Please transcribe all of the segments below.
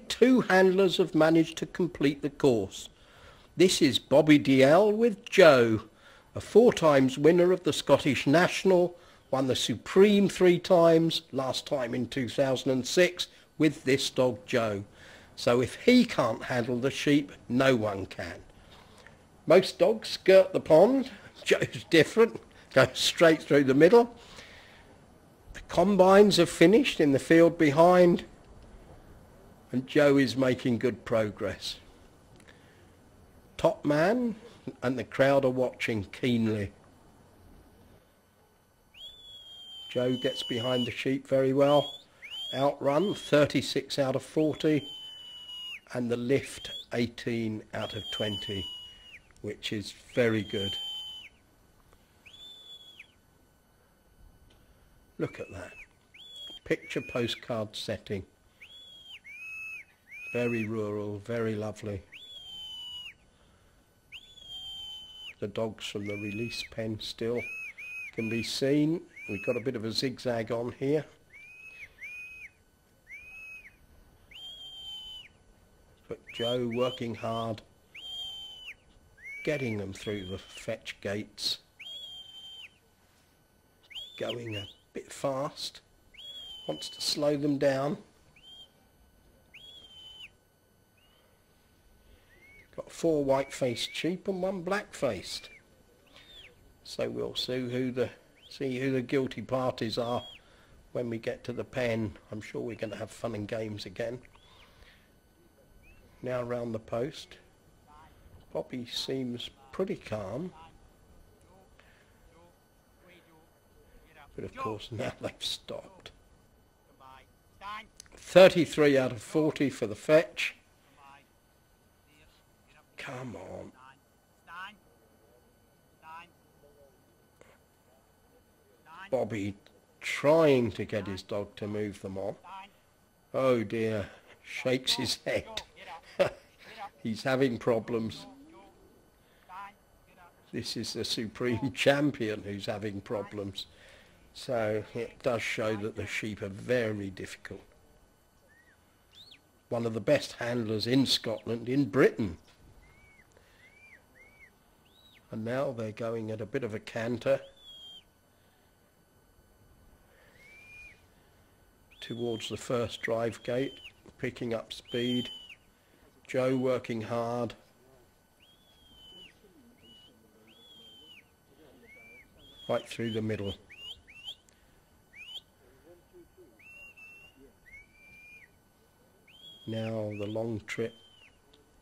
Two handlers have managed to complete the course. This is Bobby DL with Joe, a 4 times winner of the Scottish National, won the Supreme 3 times, last time in 2006, with this dog Joe. So if he can't handle the sheep, no one can. Most dogs skirt the pond. Joe's different, goes straight through the middle. The combines have finished in the field behind, and Joe is making good progress. Top man, and the crowd are watching keenly. Joe gets behind the sheep very well. Outrun 36 out of 40, and the lift 18 out of 20, which is very good. Look at that. Picture postcard setting. Very rural, very lovely. The dogs from the release pen still can be seen. We've got a bit of a zigzag on here. But Joe working hard, getting them through the fetch gates, going a bit fast, wants to slow them down. Got 4 white-faced sheep and 1 black-faced. So we'll see who the guilty parties are when we get to the pen. I'm sure we're going to have fun and games again. Now round the post. Bobby seems pretty calm. But of course now they've stopped. 33 out of 40 for the fetch. Come on. Bobby trying to get his dog to move them on. Oh dear, shakes his head. He's having problems. This is the Supreme Champion who's having problems. So it does show that the sheep are very difficult. One of the best handlers in Scotland, in Britain. And now they're going at a bit of a canter towards the first drive gate, picking up speed. Joe working hard. Right through the middle. Now the long trip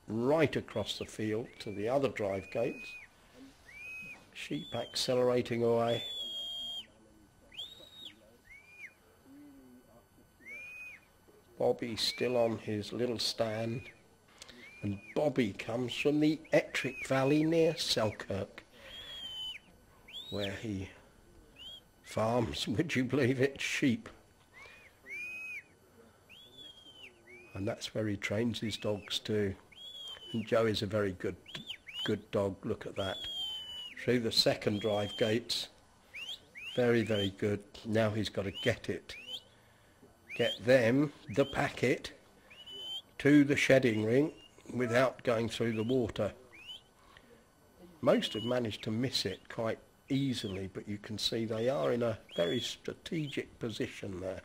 right across the field to the other drive gates. Sheep accelerating away. Bobby still on his little stand. And Bobby comes from the Ettrick Valley near Selkirk, where he farms, would you believe it, sheep. And that's where he trains his dogs too. And Joe is a very good dog, look at that. Through the second drive gates, very, very good. Now he's got to get them, the packet, to the shedding ring without going through the water. Most have managed to miss it quite easily, but you can see they are in a very strategic position there.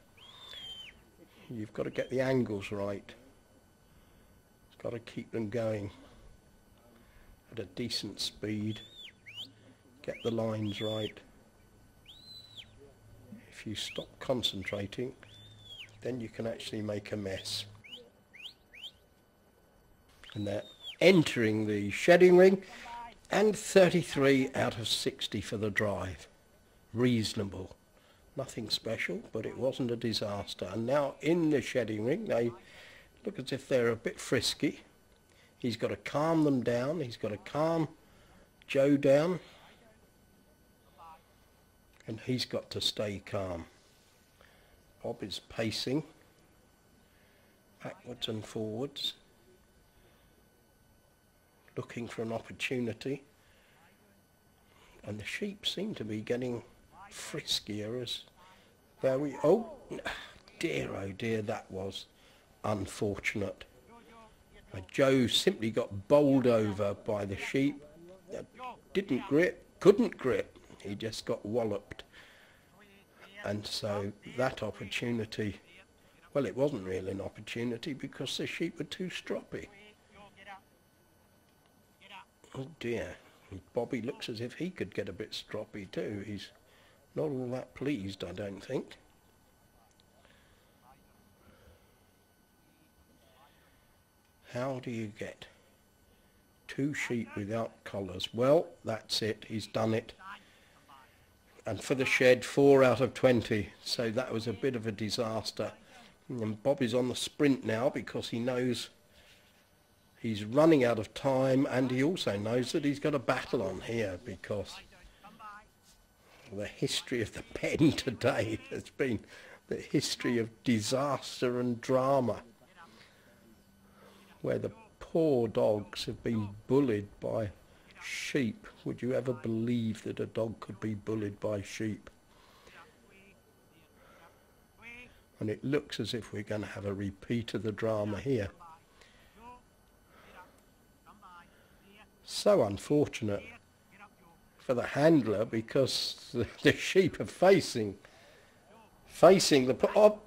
You've got to get the angles right. You've got to keep them going at a decent speed. Get the lines right. If you stop concentrating, then you can actually make a mess. And they're entering the shedding ring, and 33 out of 60 for the drive. Reasonable. Nothing special, but it wasn't a disaster. And now in the shedding ring, they look as if they're a bit frisky. He's got to calm them down. He's got to calm Joe down. And he's got to stay calm. Bob is pacing backwards and forwards, looking for an opportunity. And the sheep seem to be getting friskier as there we... Oh dear, that was unfortunate. Joe simply got bowled over by the sheep. Didn't grip, couldn't grip. He just got walloped. And so that opportunity, well, it wasn't really an opportunity because the sheep were too stroppy. Oh dear. Bobby looks as if he could get a bit stroppy too. He's not all that pleased, I don't think. How do you get 2 sheep without collars? Well, that's it. He's done it. And for the shed, 4 out of 20. So that was a bit of a disaster. And Bobby's on the sprint now because he knows he's running out of time, and he also knows that he's got a battle on here because the history of the pen today has been the history of disaster and drama, where the poor dogs have been bullied by sheep. Would you ever believe that a dog could be bullied by sheep? And it looks as if we're going to have a repeat of the drama here. So unfortunate for the handler because the sheep are facing the... Oh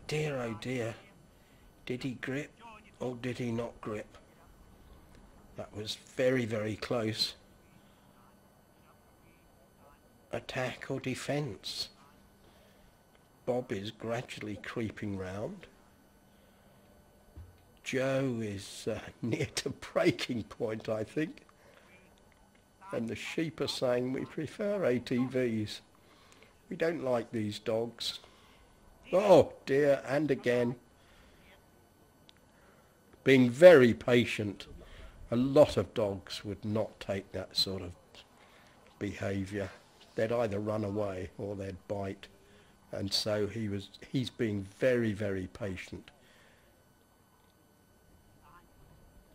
dear. Did he grip or did he not grip? That was very, very close. Attack or defence? Bob is gradually creeping round. Joe is near to breaking point, I think. And the sheep are saying we prefer ATVs. We don't like these dogs. Oh dear, and again. Being very patient. A lot of dogs would not take that sort of behaviour. They'd either run away or they'd bite. And so he's being very, very patient.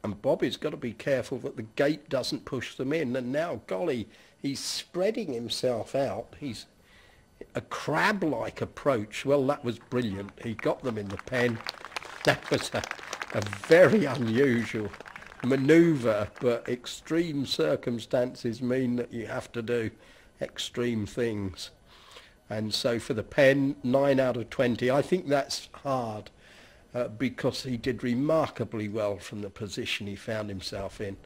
And Bobby's got to be careful that the gate doesn't push them in. And now, golly, he's spreading himself out. He's a crab-like approach. Well, that was brilliant. He got them in the pen. That was a very unusual manoeuvre, but extreme circumstances mean that you have to do extreme things. And so for the pen, 9 out of 20. I think that's hard. Because he did remarkably well from the position he found himself in,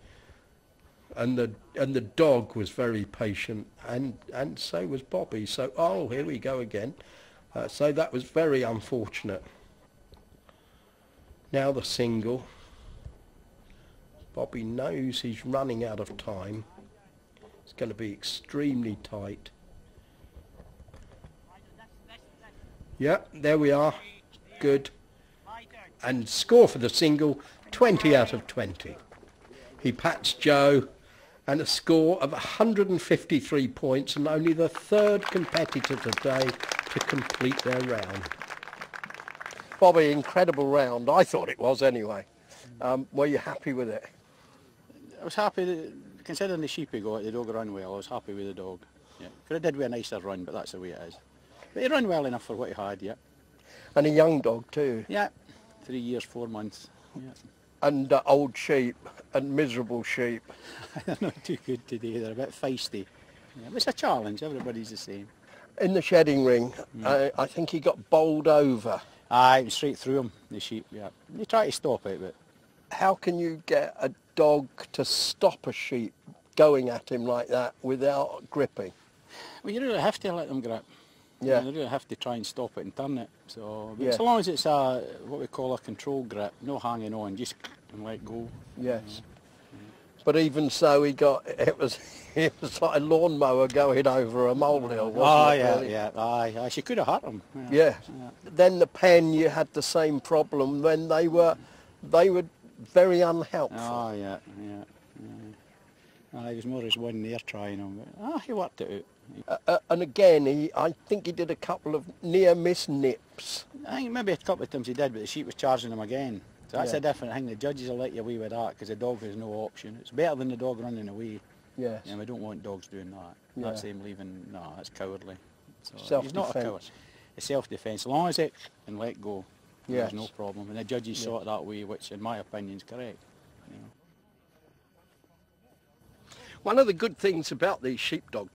and the dog was very patient, and so was Bobby. So oh, here we go again. So that was very unfortunate. Now the single. Bobby knows he's running out of time. It's going to be extremely tight. Yeah, there we are. Good. And score for the single, 20 out of 20. He pats Joe, and a score of 153 points, and only the 3rd competitor today to complete their round. Bobby, incredible round. I thought it was anyway. Were you happy with it? I was happy, considering the sheep he got, the dog ran well. I was happy with the dog. Yeah. Could have did with a nicer run, but that's the way it is. But he ran well enough for what he had, yeah. And a young dog too. Yeah. 3 years, 4 months. Yeah. And old sheep and miserable sheep. They're not too good today. They're a bit feisty. Yeah, it's a challenge. Everybody's the same. In the shedding ring, I think he got bowled over. Aye, it was straight through him, the sheep. Yeah. They try to stop it, but how can you get a dog to stop a sheep going at him like that without gripping? Well, you really have to let them grip. Yeah. You really have to try and stop it and turn it. So, Yeah. so long as it's a what we call a control grip, no hanging on, just and let go. Yes. But even so, it was like a lawnmower going over a molehill, wasn't it? Yeah, really? yeah, aye. She could have hurt him. Yeah. Then the pen, you had the same problem when they were very unhelpful. Oh, yeah. He was more as one there trying him, but he worked it out. And again, I think he did a couple of near-miss nips. I think maybe a couple of times he did, but the sheep was charging him again. So that's a different thing. The judges will let you away with that because the dog has no option. It's better than the dog running away. Yes. And we don't want dogs doing that. Yeah. That's him leaving. No, that's cowardly. So Self-defense. he's not a coward. It's self-defence. As long as it can let go. Yes. There's no problem. And the judges saw it that way, which in my opinion is correct. You know. One of the good things about these sheepdog